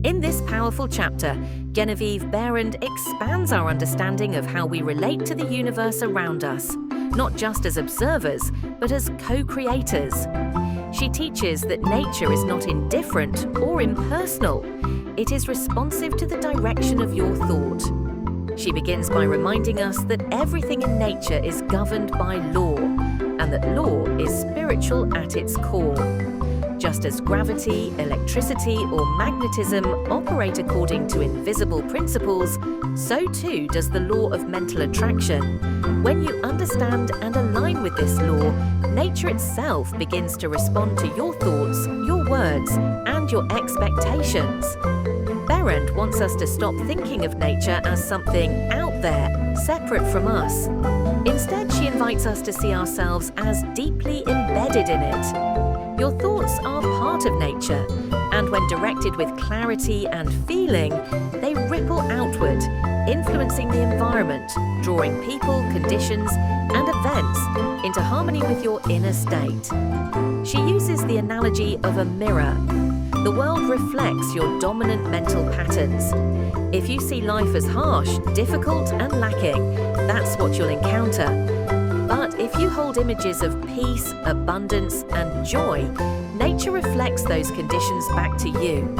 In this powerful chapter, Genevieve Behrend expands our understanding of how we relate to the universe around us, not just as observers, but as co-creators. She teaches that nature is not indifferent or impersonal. It is responsive to the direction of your thought. She begins by reminding us that everything in nature is governed by law, and that law is spiritual at its core. Just as gravity, electricity, or magnetism operate according to invisible principles, so too does the law of mental attraction. When you understand and align with this law, nature itself begins to respond to your thoughts, your words, and your expectations. Behrend wants us to stop thinking of nature as something out there, separate from us. Instead, she invites us to see ourselves as deeply embedded in it. Your thoughts are part of nature, and when directed with clarity and feeling, they ripple outward, influencing the environment, drawing people, conditions, and events into harmony with your inner state. She uses the analogy of a mirror. The world reflects your dominant mental patterns. If you see life as harsh, difficult, and lacking, that's what you'll encounter. But if you hold images of peace, abundance, and joy, nature reflects those conditions back to you.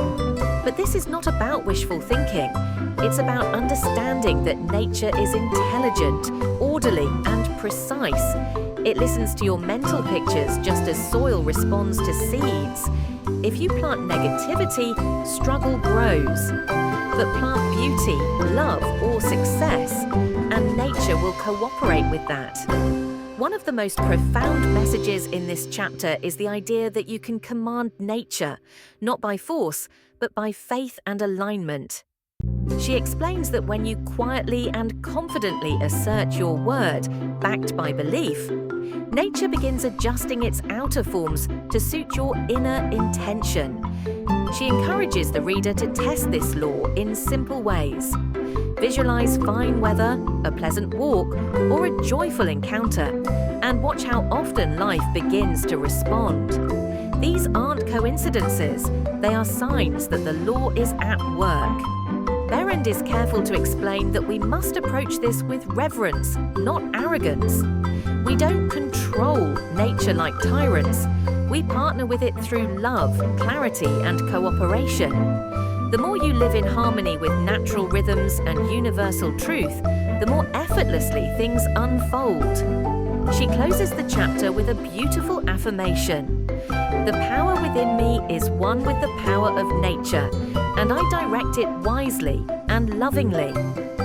But this is not about wishful thinking. It's about understanding that nature is intelligent, orderly, and precise. It listens to your mental pictures just as soil responds to seeds. If you plant negativity, struggle grows. But plant beauty, love, or success, and nature will cooperate with that. One of the most profound messages in this chapter is the idea that you can command nature, not by force, but by faith and alignment. She explains that when you quietly and confidently assert your word, backed by belief, nature begins adjusting its outer forms to suit your inner intention. She encourages the reader to test this law in simple ways. Visualize fine weather, a pleasant walk, or a joyful encounter, and watch how often life begins to respond. These aren't coincidences, they are signs that the law is at work. Behrend is careful to explain that we must approach this with reverence, not arrogance. We don't control nature like tyrants. We partner with it through love, clarity, and cooperation. The more you live in harmony with natural rhythms and universal truth, the more effortlessly things unfold. She closes the chapter with a beautiful affirmation. The power within me is one with the power of nature, and I direct it wisely and lovingly.